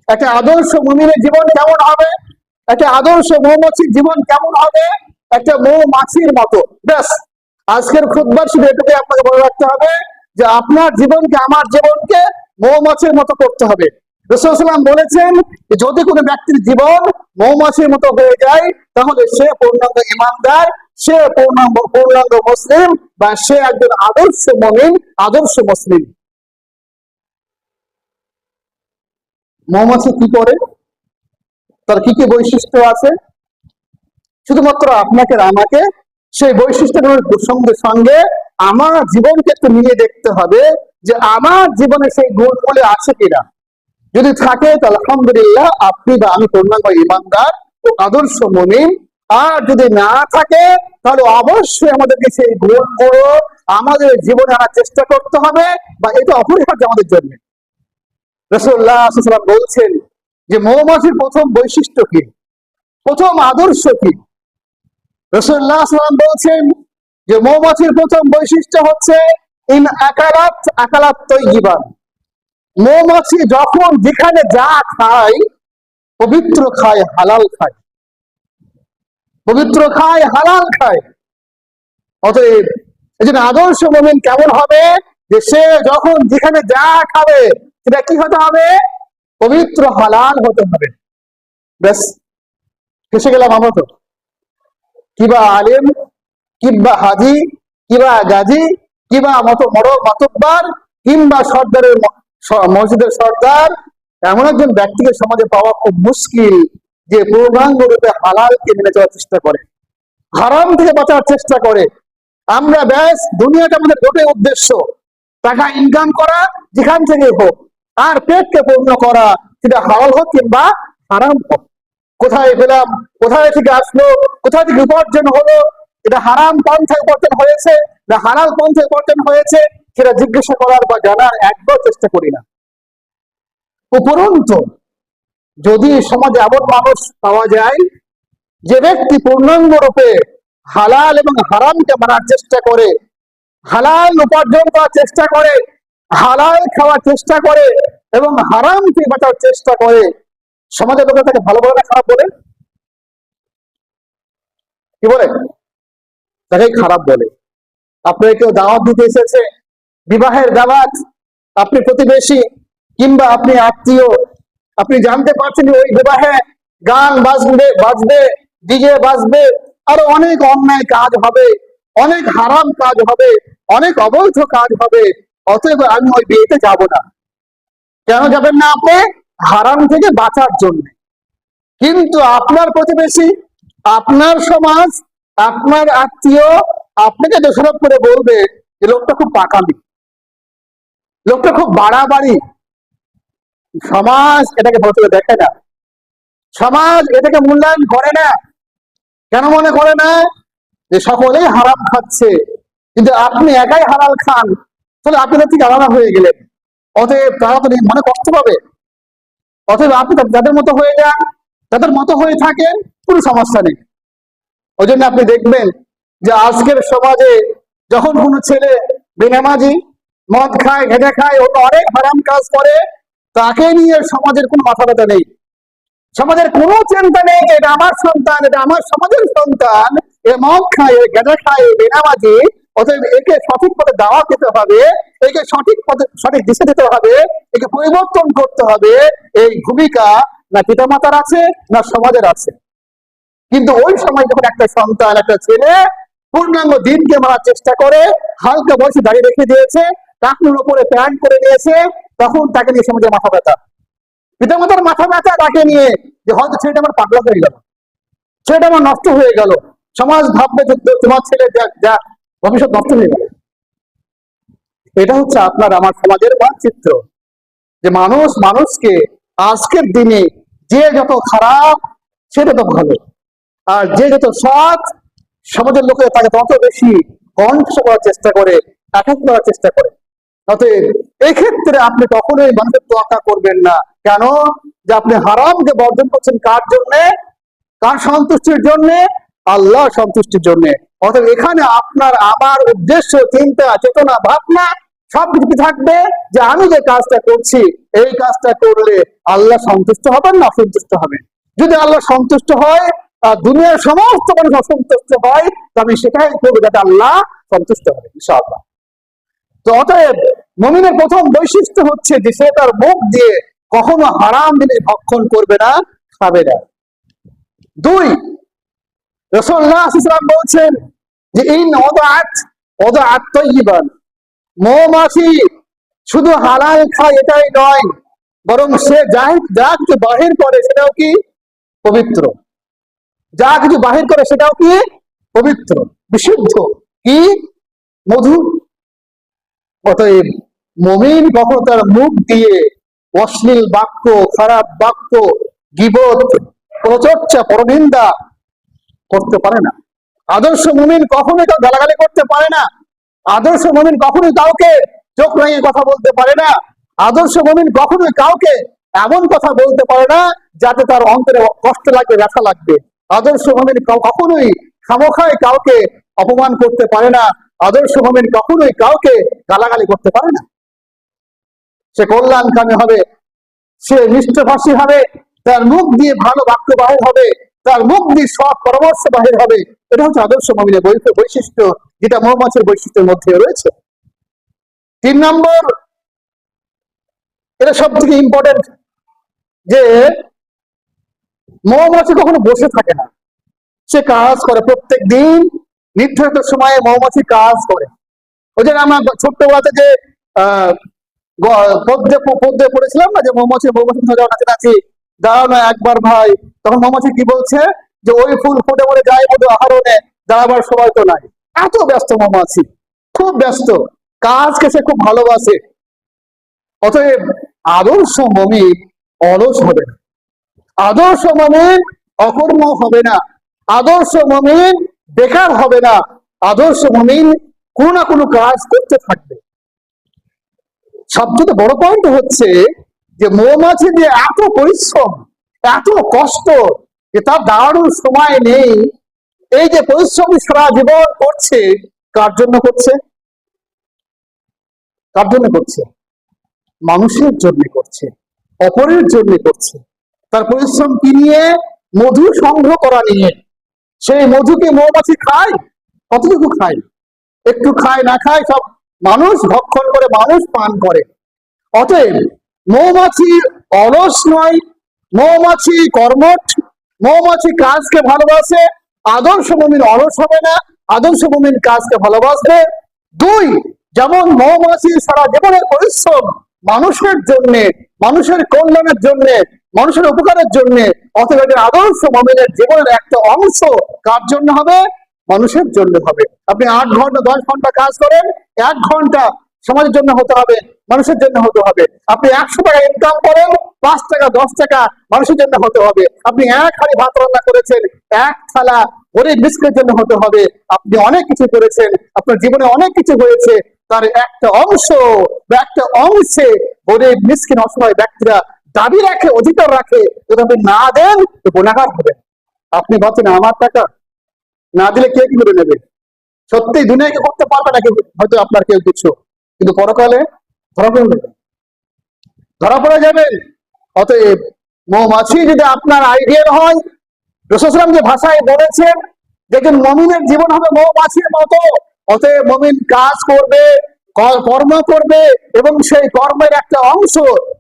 একটা আদর্শ মুমিনের জীবন কেমন হবে, একটা আদর্শ মৌমাছির জীবন কেমন হবে, একটা মৌমাছির মতো। ব্যাস, আজকের খুতবার শুধু এটুকু আপনাকে বলে রাখতে হবে যে আপনার জীবনকে, আমার জীবনকে মৌমাছির মতো করতে হবে। রাসূল সাল্লাল্লাহু আলাইহি ওয়াসাল্লাম বলেছেন যে যদি কোনো ব্যক্তির জীবন মৌমাছির মতো হয়ে যায়, তাহলে সে পূর্ণাঙ্গ ঈমানদার, সে পূর্ণাঙ্গ মুসলিম, বা সে একজন আদর্শ মুমিন, আদর্শ মুসলিম। মৌমাছি কি করে, তার কি কি বৈশিষ্ট্য আছে, শুধুমাত্র আপনাকে আমাকে সেই বৈশিষ্ট্যগুলোর সঙ্গে সঙ্গে আমার জীবনকে একটু নিয়ে দেখতে হবে যে আমার জীবনে সেই গুণগুলো আছে কিনা। যদি থাকে তাহলে আলহামদুলিল্লাহ, আপনি বা আমি পূর্ণাঙ্গ ঈমানদার ও আদর্শ মুমিন। আর যদি না থাকে তাহলে অবশ্যই আমাদেরকে সেই গুণগুলো আমাদের জীবনে আনার চেষ্টা করতে হবে, বা এটা অপরিহার্য আমাদের জন্য। রাসূলুল্লাহ সাল্লাল্লাহু আলাইহি ওয়াসাল্লাম বলছেন যে মৌমাছির প্রথম বৈশিষ্ট্য কি, প্রথম আদর্শ কি। রাসূলুল্লাহ সাল্লাল্লাহু আলাইহি ওয়াসাল্লাম বলছেন যে মৌমাছির প্রথম বৈশিষ্ট্য হচ্ছে ইন আকালাত আকালাত তাইয়িবান। মৌমাছি যখন যেখানে যা খায়, পবিত্র খায়, হালাল খায়, পবিত্র খায়, হালাল খায়। অতএব এই জন্য আদর্শ মুমিন কেমন হবে? যে সে যখন যেখানে যা খাবে সেটা কি হতে হবে? পবিত্র হালাল হতে হবে। ব্যাস, ফেসে গেলাম আমরা তো। কিবা আলেম, কিংবা হাজি, কিবা গাজী, কিবা মাতব্বার, কিংবা সর্দারের মসজিদের সর্দার, এমন একজন ব্যক্তিকে সমাজে পাওয়া খুব মুশকিল যে পূর্ণাঙ্গ রূপে হালালকে মেনে চলার চেষ্টা করে, হারাম থেকে বাঁচার চেষ্টা করে। আমরা ব্যাস দুনিয়াটা আমাদের গোটাই উদ্দেশ্য, টাকা ইনকাম করা যেখান থেকে হোক, আর পেটকে পূর্ণ করা, সেটা হালাল হোক কিংবা হারাম হোক। কোথায় পেলাম, কোথায় থেকে আসলো, কোথায় থেকে উপার্জন হলো, এটা হারাম পন্থায় উপার্জন হয়েছে না হালাল পন্থায় উপার্জন হয়েছে, সেটা জিজ্ঞাসা করার বা জানার একবার চেষ্টা করি না। উপরন্তু যদি সমাজে এমন মানুষ পাওয়া যায় যে ব্যক্তি পূর্ণাঙ্গ রূপে হালাল এবং হারামকে মানার চেষ্টা করে, হালাল উপার্জন করার চেষ্টা করে, হালাল খাওয়ার চেষ্টা করে এবং হারাম থেকে বাঁচার চেষ্টা করে, সমাজের লোকেরা তাকে ভালো বলে না খারাপ বলে? কি বলে? তাকে খারাপ বলে। আপনাকে কেউ দাওয়াত দিতে এসেছে, বিবাহের দাওয়াত, আপনি প্রতিবেশী কিংবা আপনি আত্মীয়, আপনি জানতে পারছেন ওই বিবাহে গান বাজবে, ডিজে বাজবে, আরো অনেক অন্যায় কাজ হবে, অনেক হারাম কাজ হবে, অনেক অবৈধ কাজ হবে, অতএব আমি ওই বিয়েতে যাব না। কেন যাবেন না আপনি? হারাম থেকে বাঁচার জন্য। কিন্তু আপনার প্রতিবেশী, আপনার সমাজ, আপনার আত্মীয় আপনাকে দোষারোপ করে বলবে যে লোকটা খুব পাকামি, লোকটা খুব বাড়াবাড়ি। সমাজ এটাকে ভদ্র দেখে না, সমাজ এটাকে মূল্যায়ন করে না। কেন মনে করে না? যে সকলেই হারাম খাচ্ছে, কিন্তু আপনি একাই হালাল খান, তাহলে আপনি থেকে আলাদা হয়ে গেলেন, অতএব তারা তো মনে কষ্ট পাবে। অতএব আপনি যাদের মতো হয়ে যান, যাদের মতো হয়ে থাকেন, কোনো সমস্যা নেই। ওই জন্য আপনি দেখবেন যে আজকের সমাজে যখন কোনো ছেলে বেনামাজি, মদ খায়, ঘেটে খায়, অন্য অনেক হারাম কাজ করে, তাকে নিয়ে সমাজের কোনো মাথা ব্যথা নেই, সমাজের কোনো চিন্তা নেই যে এটা আমার সন্তান, এটা আমার সমাজের সন্তান, এ মদ খায়, গেঁজা খায়, বেনামাজি, অতএব একে সঠিক পথে দাওয়াত দিতে হবে, একে সঠিক পথে সঠিক দিশা দিতে হবে, একে পরিবর্তন করতে হবে। এই ভূমিকা না পিতামাতার আছে না সমাজের আছে। কিন্তু ওই সময় যখন একটা সন্তান, একটা ছেলে পূর্ণাঙ্গ দিনকে মানার চেষ্টা করে, হালকা বয়সে দাঁড়িয়ে রেখে দিয়েছে, টাকনুর উপরে প্যান্ট করে নিয়েছে, তখন তাকে নিয়ে সমাজে মাথা ব্যথা, পিতামাতার মাথা ব্যথা তাকে নিয়ে, যে হয়তো ছেলেটা আমার পাগলা হয়ে গেল, ছেলেটা আমার নষ্ট হয়ে গেল, সমাজ ভাববে তোমার ছেলে যা ভবিষ্যৎ নষ্ট হয়ে গেল। এটা হচ্ছে আপনার আমার সমাজের মানচিত্র, যে মানুষ মানুষকে আজকের দিনে যে যত খারাপ সে তত ভালো, আর যে যত সৎ সমাজের লোকের তাকে তত বেশি কণ্ঠ করার চেষ্টা করে, আঘাত করার চেষ্টা করে। অতএব এক্ষেত্রে আপনি কখনোই মানুষের তোয়াক্কা করবেন না। কেন? যে আপনি হারামকে বর্জন করছেন কার জন্যে? কার সন্তুষ্টির জন্যে? আল্লাহ সন্তুষ্টির জন্য। অতএব এখানে আপনার আমার উদ্দেশ্য, চিন্তা, চেতনা, ভাবনা সবকিছু কি থাকবে? যে আমি যে কাজটা করছি, এই কাজটা করলে আল্লাহ সন্তুষ্ট হবেন না অসন্তুষ্ট হবেন? যদি আল্লাহ সন্তুষ্ট হয় আর দুনিয়ার সমস্ত মানুষ অসন্তুষ্ট হয়, তবে সেটাই করবে যাতে আল্লাহ সন্তুষ্ট হবে ইনশাআল্লাহ। তো অতএব মুমিনের প্রথম বৈশিষ্ট্য হচ্ছে যে সে তার মুখ দিয়ে কখনো হারাম জিনিস ভক্ষণ করবে না, খাবে না। 2, রাসূলুল্লাহ সাল্লাল্লাহু আলাইহি ওয়াসাল্লাম বলছেন যে ইন ওয়াদাআত তাইয়িবান, মৌমাছি শুধু হালাল খায় এটাই নয়, বরং সে যা কিছু বাহির করে সেটাও কি পবিত্র, যা কিছু বাহির করে সেটাও কি পবিত্র, বিশুদ্ধ, কি মধু। অতএব মুমিন কখনো তার মুখ দিয়ে অশ্লীল বাক্য, খারাপ বাক্য, গীবত, পরচর্চা, পরনিন্দা করতে পারে না। আদর্শ মুমিন কখনোই কাউ গালাগালি করতে পারে না। আদর্শ মুমিন কখনোই কাউকে চোখ রাঙিয়ে কথা বলতে পারে না। আদর্শ মুমিন কখনোই কাউকে এমন কথা বলতে পারে না যাতে তার অন্তরে কষ্ট লাগবে, ব্যথা লাগবে। আদর্শ মুমিন কখনোই খামোখায় কাউকে অপমান করতে পারে না। আদর্শ মুমিন কখনোই কাউকে গালাগালি করতে পারে না। সে কল্যাণকামী হবে, সে মিষ্টভাষী হবে, তার মুখ দিয়ে ভালো বাক্য বাহির হবে, তার মুখ দিয়ে সৎ পরামর্শ বাহির হবে। এটা হচ্ছে আদর্শ মুমিনের বৈশিষ্ট্য, যেটা মৌমাছির বৈশিষ্ট্যের মধ্যে রয়েছে। 3 নম্বর, এটা সব থেকে ইম্পর্টেন্ট, যে মৌমাছি কখনো বসে থাকে না, সে কাজ করে। প্রত্যেক দিন নির্ধারিত সময়ে মৌমাছি কাজ করে। ওই যে আমরা ছোট্টবেলাতে যে আহ পদ্মে পড়েছিলাম না, যে মৌমাছি কাছাকাছি দাঁড়াও না একবার ভাই, তখন মৌমাছি কি বলছে, যে ওই ফুল ফুটে মরে যায় মধু আহরণে, দাঁড়াবার সময় তো নাই। এত ব্যস্ত মৌমাছি, খুব ব্যস্ত, কাজকে সে খুব ভালোবাসে। অতএব আদর্শ মুমিন অলস হবে না, আদর্শ মুমিন অকর্ম হবে না, আদর্শ মুমিন বেকার হবে না, আদর্শ মুমিন কোনো না কোনো কাজ করতে থাকবে। সবচেয়ে বড় পয়েন্ট হচ্ছে যে মৌমাছি যে এত পরিশ্রম, এত কষ্ট, যে তার দাঁড়ানোর সময় নেই। এই যে পরিশ্রম সারা জীবন করছে, কার জন্য করছে? কার জন্য করছে? মানুষের জন্য করছে, অপরের জন্য করছে। তার পরিশ্রম কি নিয়ে? মধু সংগ্রহ করা নিয়ে। সেই মধুকে মৌমাছি খায়, কতটুকু খায়? একটু খায়, না খায় সব মানুষ ভক্ষণ করে, মানুষ পান করে। অতএব মৌমাছি অলস নয়, মৌমাছি কর্মঠ, মৌমাছি কাজকে ভালোবাসে। আদর্শ মুমিন অলস হবে না, আদর্শ মুমিন কাজকে ভালোবাসবে। 2, যেমন মৌমাছি সারা জীবনের পরিশ্রম মানুষের জন্য, মানুষের কল্যাণের জন্য, মানুষের উপকারের জন্য। অতএব আদর্শ মুমিনের জীবনের একটা অংশ কার জন্য হবে? মানুষের জন্য হবে। আপনি 8 ঘন্টা 10 ঘন্টা কাজ করেন, 1 ঘন্টা সমাজের জন্য হতে হবে, মানুষের জন্য হতে হবে। আপনি 100 টাকা ইনকাম করেন, 5 টাকা 10 টাকা মানুষের জন্য হতে হবে। আপনি 1 হাঁড়ি ভাত রান্না করেছেন, 1 থালা গরিব মিসকিনের জন্য হতে হবে। আপনি অনেক কিছু করেছেন, আপনার জীবনে অনেক কিছু হয়েছে, তার একটা অংশ বা একটা অংশে গরিব মিসকিন অসহায় ব্যক্তিরা দাবি রাখে, অধিকার রাখে। যদি আপনি না দেন তো গুনাহগার হবেন। আপনি ভাবছেন আমার টাকা না দিলে কে কি করে নেবে? সত্যি দুনিয়াকে করতে পারবে না কেউ, হয়তো আপনার কেউ কিছু, কিন্তু পরকালে ধরা পড়ে যাবেন, ধরা পড়ে যাবেন। অতএব মৌমাছি যদি আপনার আইডিয়াল হয়, রাসূল সাল্লাল্লাহু আলাইহি ওয়াসাল্লাম যে ভাষায় বলেছেন যে একজন মুমিনের জীবন হবে মৌমাছির মতো। অতএব মুমিন কাজ করবে, কর্ম করবে, এবং সেই কর্মের একটা অংশ,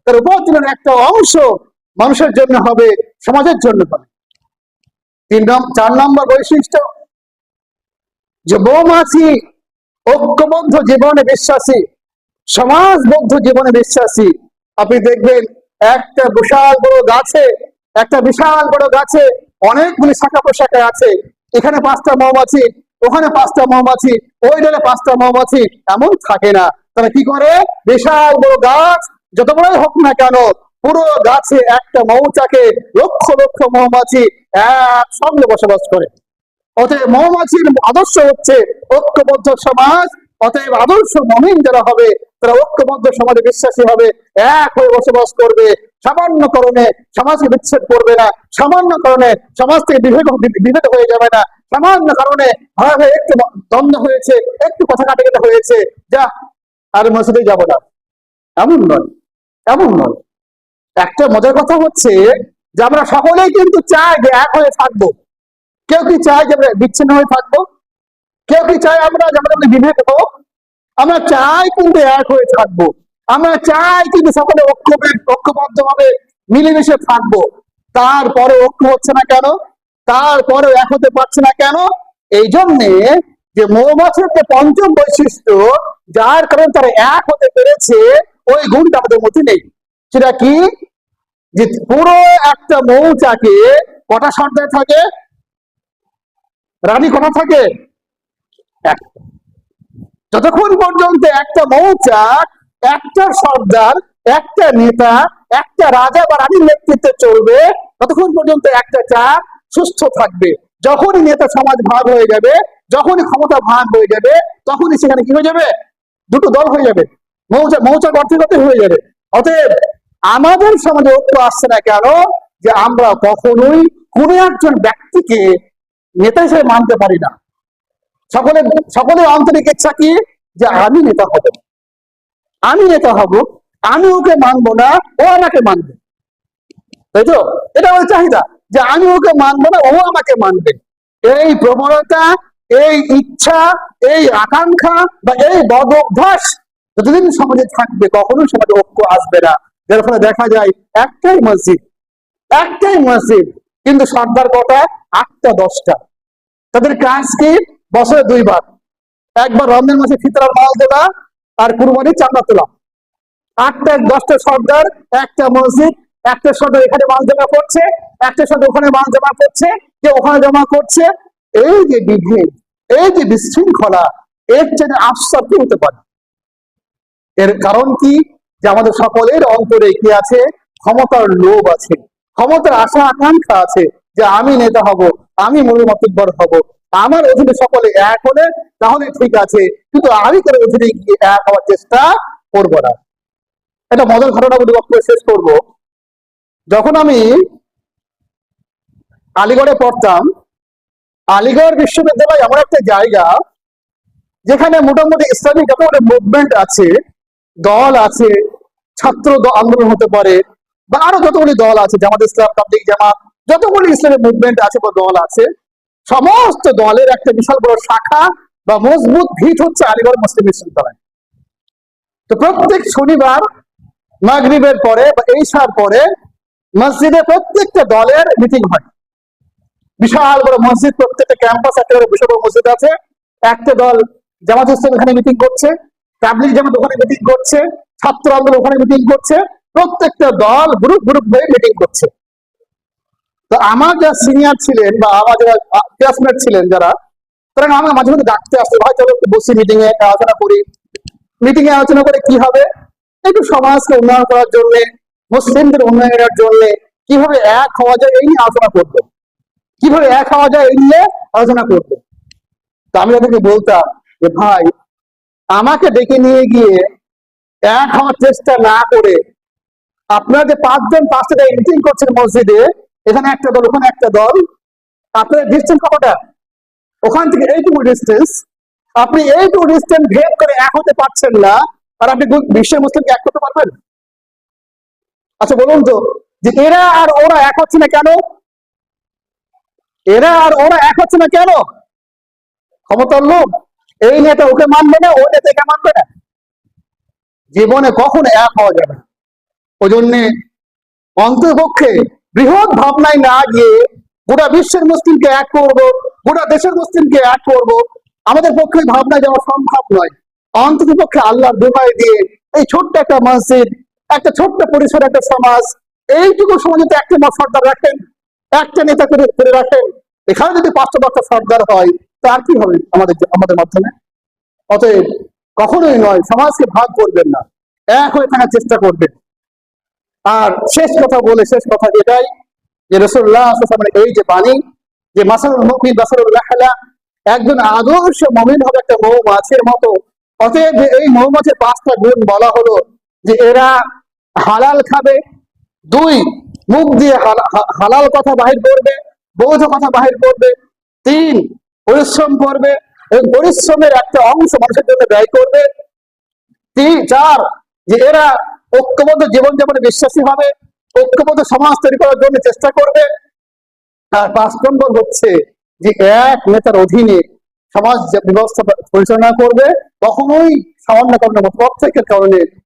তার উপার্জনের একটা অংশ মানুষের জন্য হবে, সমাজের জন্য হবে। 4 নম্বর বৈশিষ্ট্য, যে মৌমাছি ঐক্যবদ্ধ জীবনে বিশ্বাসী, সমাজবদ্ধ জীবনে বিশ্বাসী। আপনি দেখবেন একটা বিশাল বড় গাছে, একটা বিশাল বড় গাছে অনেকগুলি শাখা প্রশাখা আছে। এখানে 5টা মৌমাছি, ওখানে 5টা মৌমাছি, ওই ডালে 5টা মৌমাছি, এমন থাকে না। তারা কি করে? বিশাল বড় গাছ যত বড়ই হোক না কেন, পুরো গাছে একটা মৌচাকে লক্ষ লক্ষ মৌমাছি একসঙ্গে বসবাস করে। অতএব মৌমাছির আদর্শ হচ্ছে ঐক্যবদ্ধ সমাজ। অতএব আদর্শ মুমিন যারা হবে, তারা ঐক্যবদ্ধ সমাজে বিশ্বাসী হবে, এক হয়ে বসবাস করবে। সামান্য কারণে সমাজকে বিচ্ছেদ করবে না, সামান্য কারণে সমাজ থেকে বিভেদ হয়ে যাবে না, সামান্য কারণে ভাবে একটু দ্বন্দ্ব হয়েছে, একটু কথা কাটাকাটি হয়েছে, যা আর মসজিদে যাব না, এমন নয়, এমন নয়। একটা মজার কথা হচ্ছে যে আমরা সকলেই কিন্তু চাই যে এক হয়ে থাকবো। কেউ কি চায় যে আমরা বিচ্ছিন্ন হয়ে থাকবো? কেউ কি চায় আমরা যে আমাদের বিভেদ হোক? আমরা চাই কিন্তু এক হয়ে থাকবো, আমরা চাই কিন্তু সকলে ঐক্যবদ্ধ ভাবে মিলেমিশে থাকবো। তারপরে ঐক্য হচ্ছে না কেন? তারপরে এক হতে পারছে না কেন? এই জন্যে যে মৌমাছির যে 5ম বৈশিষ্ট্য, যার কারণে তারা এক হতে পেরেছে, ওই গুণটা আমাদের মধ্যে নেই। সেটা কি? যে পুরো একটা মৌচাকে কটা সর্দার থাকে? রানী কটা থাকে? যতক্ষণ পর্যন্ত একটা মৌচাক, একটা সর্দার, একটা নেতা, একটা রাজা বা রানীর নেতৃত্বে চলবে, ততক্ষণ পর্যন্ত একটা চাক সুস্থ থাকবে। যখনই নেতা সমাজ ভাগ হয়ে যাবে, যখনই ক্ষমতা ভাগ হয়ে যাবে, তখনই সেখানে কি হয়ে যাবে? দুটো দল হয়ে যাবে, মৌচাক অর্থগত হয়ে যাবে। অতএব আমাদের সমাজে ঐক্য আসছে না কেন? যে আমরা কখনোই কোন একজন ব্যক্তিকে নেতা হিসেবে মানতে পারি না। সকলের আন্তরিক ইচ্ছা কি? যে আমি নেতা হব, আমি নেতা হব, আমি ওকে মানবো না, ও আমাকে মানবে। তাই তো? এটা আমাদের চাহিদা যে আমি ওকে মানবো না, ও আমাকে মানবে। এই প্রবণতা, এই ইচ্ছা, এই আকাঙ্ক্ষা বা এই বদ অভ্যাস যতদিন সমাজে থাকবে কখনোই সমাজে ঐক্য আসবে না। যার ফলে দেখা যায় একটাই মসজিদ, একটাই মসজিদ, কিন্তু সর্দার কটা? 8টা 10টা। তাদের কাজ কি? বছরে 2বার, একবার রমজান মাসে ফিতরার মাল তোলা আর কুরবানির চাঁদা তোলা। 8টা 10টা সর্দার, একটা মসজিদ, একটা সর্দার এখানে মাল জমা করছে, একটা সর্দার ওখানে মাল জমা করছে, কে ওখানে জমা করছে। এই যে বিভেদ, এই যে বিশৃঙ্খলা, এর চেয়ে আফসোস কি হতে পারে? এর কারণ কি? যে আমাদের সকলের অন্তরে কি আছে? ক্ষমতার লোভ আছে, ক্ষমতার আশা আকাঙ্ক্ষা আছে, যে আমি নেতা হব, আমি মূল মাতুব্বর হব, আমার অধীনে সকলে এক হলে তাহলে ঠিক আছে, কিন্তু আমি করে অধীনে গিয়ে এক হওয়ার চেষ্টা করবো না। একটা মজার ঘটনা বলে বক্তব্য শেষ করব। যখন আমি আলিগড়ে পড়তাম, আলিগড় বিশ্ববিদ্যালয় এমন একটা জায়গা যেখানে মোটামুটি ইসলামিক যতগুলো মুভমেন্ট আছে, দল আছে, ছাত্র আন্দোলন হতে পারে, বা আরো যতগুলি দল আছে, জামাত ইসলাম, তাবলিগ জামাত, যতগুলি ইসলামিক মুভমেন্ট আছে বা দল আছে, সমস্ত দলের একটা বিশাল বড় শাখা বা মজবুত ভিত হচ্ছে আলিগড় মুসলিম বিশ্ববিদ্যালয়। তো প্রত্যেক শনিবার মাগরিবের পরে বা ঈশার পরে মসজিদে প্রত্যেকটা দলের মিটিং হয়। বিশাল বড় মসজিদ, প্রত্যেকটা ক্যাম্পাস একটা বিশাল বড় মসজিদ আছে। একটা দল জামাত ইসলাম এখানে মিটিং করছে, তাবলিগ জামাত ওখানে মিটিং করছে, ছাত্র আন্দোলন ওখানে মিটিং করছে, প্রত্যেকটা দল গ্রুপ গ্রুপ হয়ে মিটিং করছে। তো আমার যারা সিনিয়র ছিলেন বা আমার যারা ক্লাসমেট ছিলেন যারা, তারা আমাকে মাঝে মধ্যে ডাকতে আসতো, ভাই চলো বসি মিটিং এ আলোচনা করি। মিটিং এ আলোচনা করে কি হবে? একটু সমাজকে উন্নয়ন করার জন্য, মুসলিমদের উন্নয়নের জন্য কিভাবে এক হওয়া যায় এই নিয়ে আলোচনা করবো, কিভাবে এক হওয়া যায় এই নিয়ে আলোচনা করবো। তো আমি তাদেরকে বলতাম যে ভাই, আমাকে ডেকে নিয়ে গিয়ে এক হওয়ার চেষ্টা না করে আপনারা যে 5টা মিটিং করছেন মসজিদে, এখানে একটা দল ওখানে একটা দল, আপনাদের ডিস্টেন্স কতটা? ওখান থেকে এইটুকু ডিস্টেন্স, আপনি এইটুকু ডিস্টেন্স ভেদ করে এক হতে পারছেন না, আর আপনি বিশ্বের মুসলিমকে এক করতে পারবেন? আচ্ছা বলুন তো, যে এরা আর ওরা এক হচ্ছে না কেন? এরা আর ওরা এক হচ্ছে না কেন? ক্ষমতার লোক। এই নেতা ওকে মানবে না, ওই নেতা একে মানবে না, জীবনে কখনো এক হওয়া যাবে না। ওই জন্যে অন্তপক্ষে বৃহৎ ভাবনায় না গিয়ে গোটা বিশ্বের মুসলিমকে এক করব, গোটা দেশের মুসলিমকে এক করব, আমাদের পক্ষে ভাবনা যাওয়া সম্ভব নয়। অন্তত পক্ষে আল্লাহর দোহাই দিয়ে এই ছোট্ট একটা মসজিদ, একটা ছোট্ট পরিসর, একটা সমাজ, এইটুকু সমাজে একটা সর্দার রাখেন, একটা নেতা করে রাখেন, এখানে যদি 5টা সর্দার হয় তার কি হবে আমাদের মাধ্যমে? অতএব কখনোই নয়, সমাজকে ভাগ করবেন না, এক হয়ে থাকার চেষ্টা করবেন। আর শেষ কথা বলে, শেষ কথা এটাই যে রাসূলুল্লাহ সাল্লাল্লাহু আলাইহি ওয়াসাল্লামের এই যে বাণী, যে মাসালুল মুমিন মাসালুল রাহলা, একজন আদর্শ মুমিন হবে একটা মৌমাছির মতো। অতএব এই মৌমাছির 5টা গুণ বলা হলো, যে এরা হালাল খাবে, 2 মুখ দিয়ে হালাল কথা বাহির করবে, বৈধ কথা বাহির করবে, 3 পরিশ্রম করবে এবং পরিশ্রমের একটা অংশ মানুষের জন্য ব্যয় করবে, 4 যে এরা ঐক্যবদ্ধ জীবনযাপনে বিশ্বাসী হবে, ঐক্যবদ্ধ সমাজ তৈরি করার জন্য চেষ্টা করবে, আর 5 নম্বর হচ্ছে যে এক নেতার অধীনে সমাজ ব্যবস্থা পরিচালনা করবে, কখনোই সামান্য কারণে প্রত্যেকের কারণে